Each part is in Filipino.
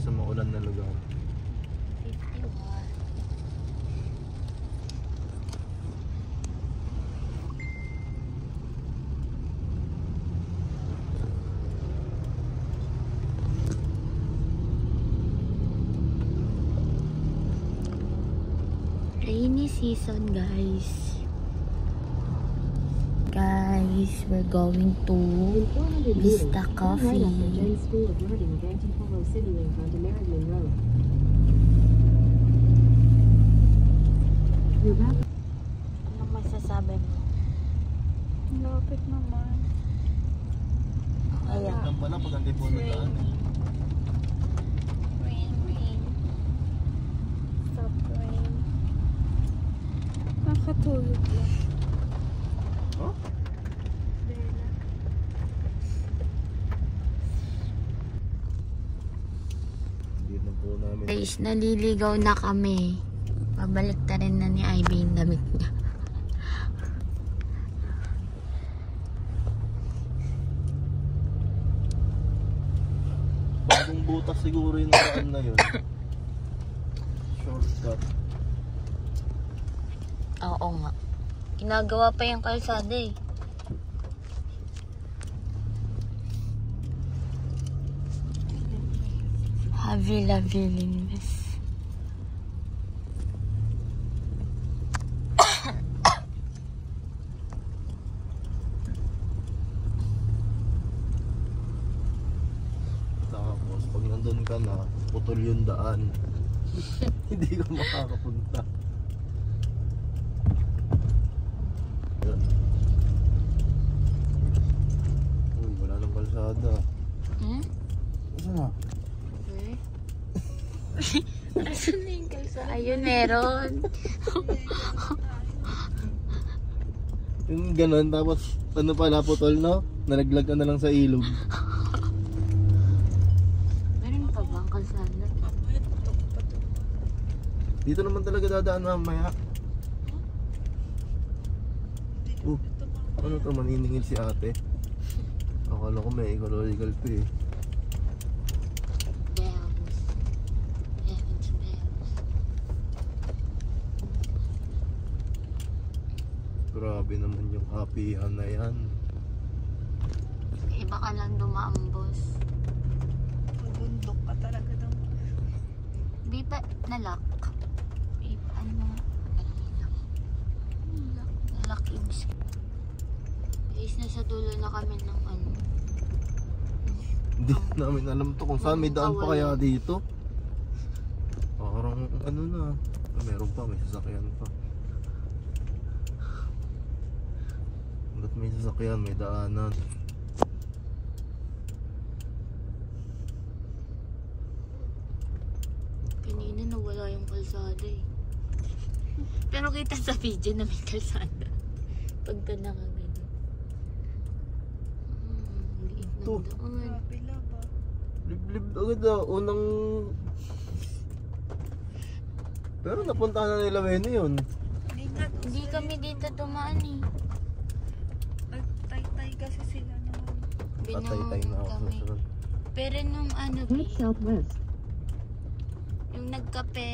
sa maulan na lugar. 51. Rainy season, guys. Guys, we're going to Vista Coffee. Anong masasabi mo? Lapit naman. Ayan. Ang pala pag hindi po nagaan. Rain, rain. Stop rain. Nakatulog lang. Huh? Bella. Hindi na po namin. Guys, naliligaw na kami. Pabalik na rin na ni Ivy yung damit niya. Bagong butas siguro yung daan na yun. Shortcut. Oo nga. Ginagawa pa yung kalsada eh. Havila Villiness. Tapos pag nandun ka na, putol yung daan. Hindi ka makakapunta. Yan. Uy, wala nang kalsada. Hmm? Saan na? Okay. Asan na yung kalsada? Ayun, meron. Yung ganun, tapos ano pala putol, no? Nalaglag ka na lang sa ilog. Meron pa ba ang kalsada? Dito naman talaga dadaan mamaya. Ano to, maniningil si ate? Akala ko may ecological pa eh. Bells. Heaven's bells. Grabe naman yung happyhan na yan. Iba ka lang dumaambos. Bundok ka talaga daw. Di ba nalock? Iba, ano mo? Nalock yung skin. Guys, nasa dulo na kami ng ano. Hindi namin alam to kung saan may daan pa kaya dito. Parang ano na. Meron pa, may sasakyan pa. Ba't may sasakyan, may daanan. Kanina nawala yung kalsada eh. Pero kita sa video na may kalsada. Pagka nakagano. Liit ng To. daan. Grabe lang ba? Liblib agad ah, unang... Pero napunta na nila Wene yun. Hindi nga. Hindi kami dito dumaan eh. Nagtay-tay kasi sila naman. Tatay-tay na ako sa kami. sunod. Pero nung ano, Head southwest. yung nagkape,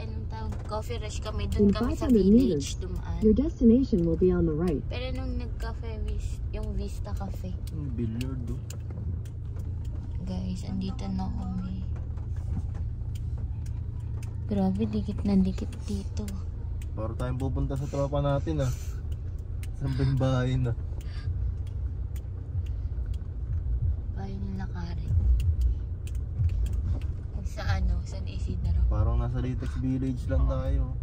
anong tawag, coffee rush kami, dun In kami sa 500 village meters, dumaan. your destination will be on the right. Pero nung nagkafe, yung Vista Cafe. Yung billiard do. Guys, andito na kami. Grabe, dikit na dikit dito. Para tayong pupunta sa tropa natin ah. Sa bahay na. Bahay nila Karen. Sa ano, San Isidro. Parang nasa Litex Village lang tayo.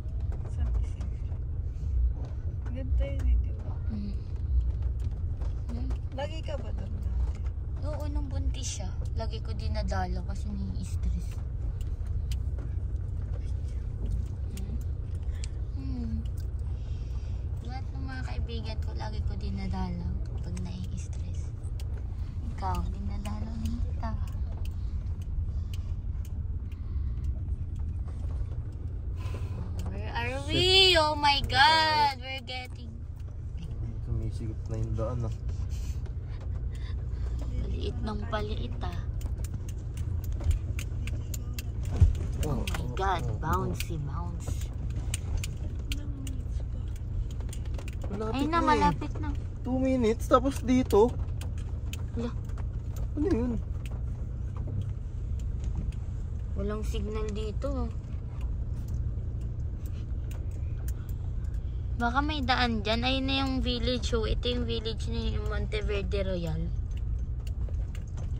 Sa Isidro. Ganda yun eh, di ba? Hmm. Lagi ka ba doon dati? Oo, nung buntis siya, lagi ko dinadala kasi nai-stress. Lahat ng mga kaibigan ko, lagi ko dinadala pag nai-stress. Ikaw, dinadala ni kita. Where are we? Oh my God! We're getting... Sumisigip na yung daan ah. Paliit ng paliit ah. God, Oo. bouncy. Malapit Ay na, eh. malapit na. 2 minutes, tapos dito. Wala. Ano yun? Walang signal dito. Baka may daan dyan. Ayun na yung village. Oh. Ito yung village na yung Monteverde Royal.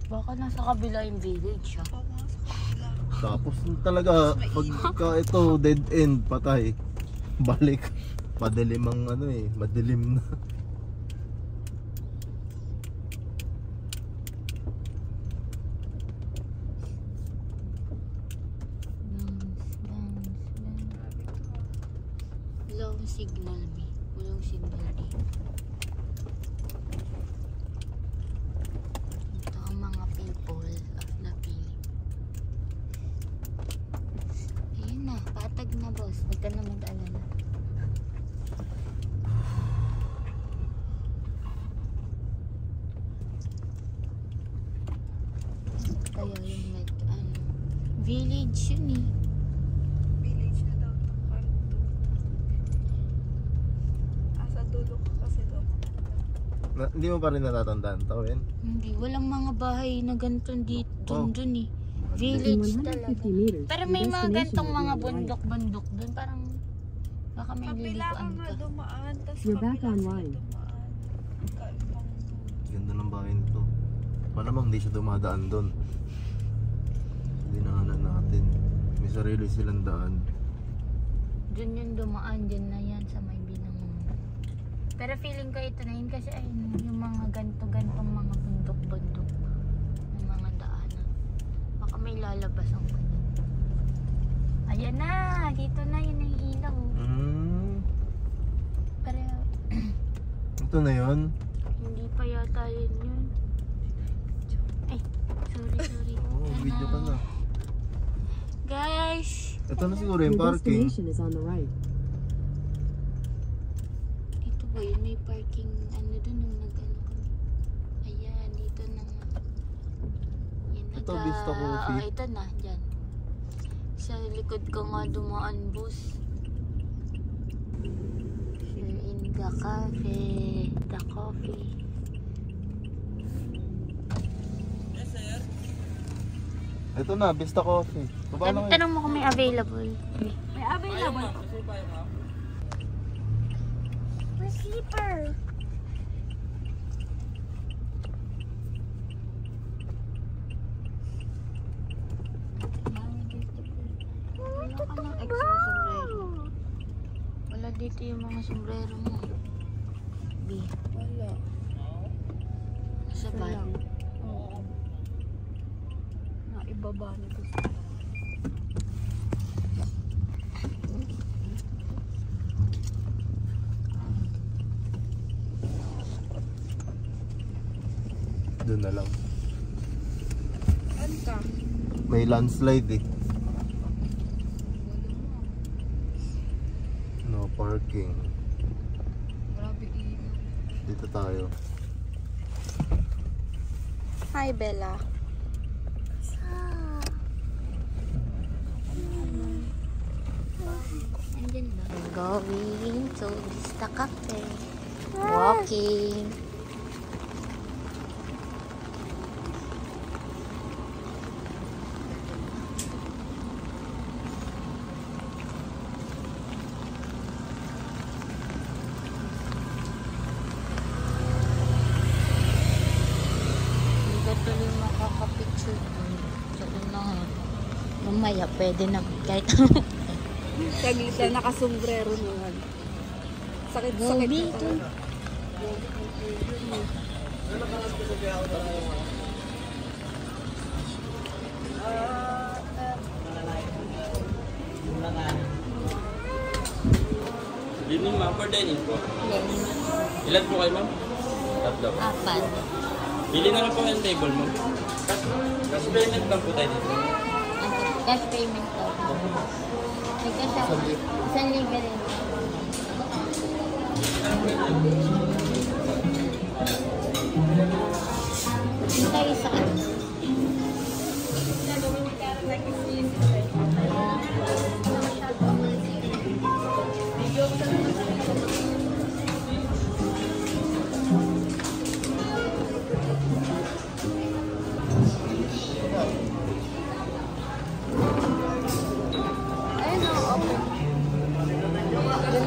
Baka nasa kabila yung village. Ha? Tapos talaga, pagka ito dead end, patay. Balik. Madilim ang ano eh, madilim na. Walang signal, me. Walang signal dito. Ito ang mga people of the Philippines. Ayun na, patag na boss. Huwag ka na mag-alala. Kaya yung village yun eh. Village na daw itong kanto. Asa dulo ko kasi daw. Hindi mo pa rin natatandaan to, Ben? Hindi, walang mga bahay na ganito dito, Oh. dun eh. In Village talaga. 150 meters, Pero your may mga destination gantong will be mga on the right. bundok-bundok dun. Parang baka may Kabila ka lilikuan nga ka. dumaan. Tas You're back kabila sila online. dumaan. Kaibang Ganda ng bahay nito. Malamang hindi siya dumadaan doon. Dinaanan natin. May sarili silang daan. Dun yung dumaan, dyan na yan sa may binangon. Pero feeling ko ito na yun kasi ayun, yung mga ganto-gantong mga bundok-bundok. Yung mga daanan. Baka may lalabas ang pwede. Ayan na! Dito na yun yung ilaw. Pero Ito na yun. hindi pa yata yun yun. Ay, sorry. Oo, video ka na. Guys! Ito na siguro yung Your parking. destination is on the right. Dito ba yun? May parking ano dun nung nag-ano kami. Ayan, dito na nga. Yan, Ito, Vista Coffee. Oo, ito na, dyan. Sa likod ko nga dumaan bus. Here in the cafe. The coffee. Ito na, Vista Coffee. Paano Tanong mo kung may available. May available. Receiver! Wala ka ng extra sombrero. Wala dito yung mga sombrero mo. B. Wala. Sa bag. Oo. Naibaba nito sa Doon na lang. Ano ka? May landslide eh. No parking. Grabe ilaw. Dito tayo. Hi, Bella. Andyan ba? Going to Vista Cafe. Walking. Hindi ka tuloy makakapicture doon. So, na nga. Mamaya, pwede na. Kahit Saglit na nakasombrero naman. Sakit-sakit Gobi, na ito. talaga. Good evening, ma'am. For dining po. Yes. Ilan po kayo, ma'am? Tatlo. Apat. Bili na lang po yung table, ma'am. Cash payment lang po tayo dito. Cash payment daw. May cash ako. Isang libre rin. Hindi tayo sa ano.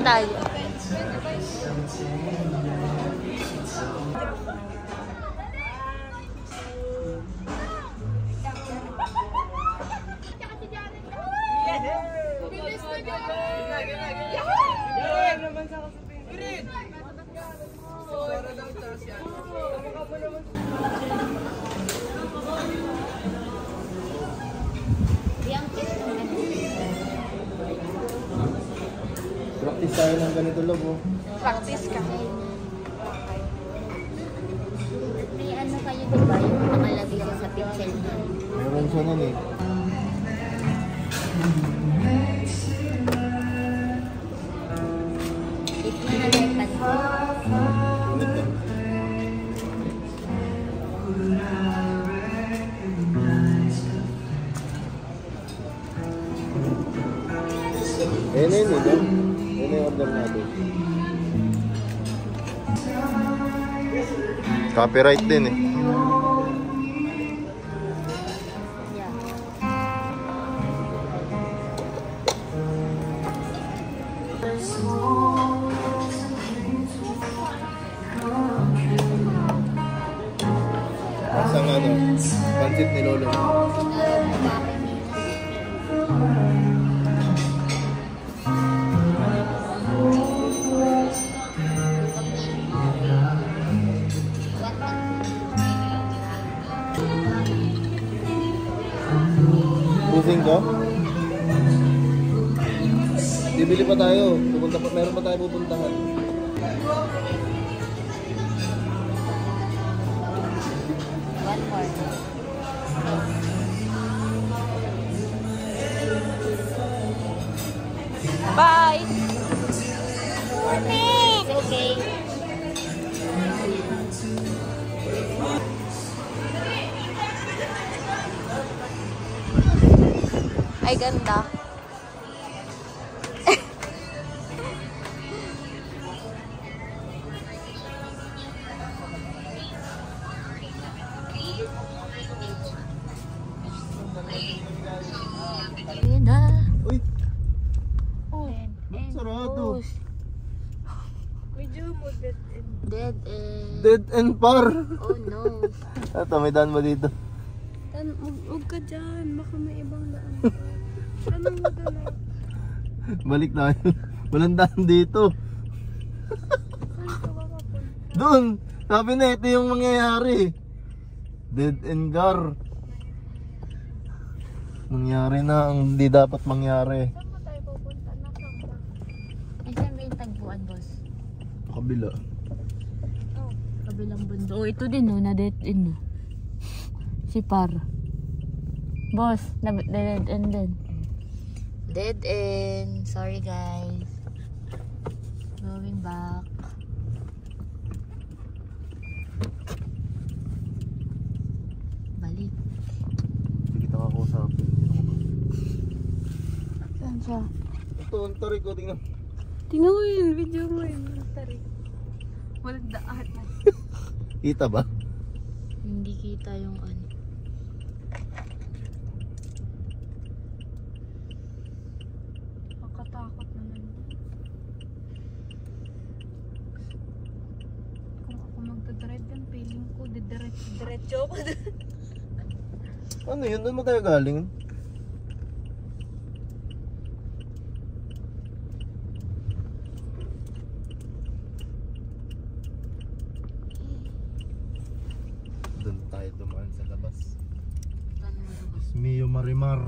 tayo. Practice tayo ng ganito love oh. Practice ka. May ano kayo diba yung nakalagay sa pixel na? Meron siya nun eh. It na nalipad ko. Init ka. Ayun na yun eh, no? Ayun na yung order natin. Copyright din eh. Yeah. Masang ano, pancit ni Lolo. Pusing ko? Bibili pa tayo. Pupunta pa, meron pa tayo pupuntahan. One more. Bye! It's okay. Ay, ganda. Ganda. Uy, Oh, ba't sarado? Medyo mo dead end. Dead end. Dead end par. Oh no. Ito, may daan mo dito. Huwag ka dyan. Baka may ibang daan. Tanong mo dala. Balik tayo. Walang daan dito. Saan ka ba papunta? Doon. Sabi na, ito yung mangyayari. Dead end gar. Nangyari na ang di dapat mangyari. Saan mo tayo pupunta? Nasaan ba? Ay, saan ba yung tagpuan, boss? Kabila. Oh. Kabilang bundok. Oh, ito din no, na dead end. Si Par. Boss, na dead end din. Dead end. Sorry guys. Going back. Balik. Hindi kita kakausapin. Saan siya? Ito, ang tarik ko. Tingnan. Tingnan mo yun. Video mo yun. Tarik. Walang daan. Kita ba? Hindi kita yung ano. Makatakot naman. Kung ako magdadrive yan, feeling ko diretso ako. Ano yun? Doon mo tayo galing? Doon tayo dumaan sa labas. Tanong mo. Mio Marimar.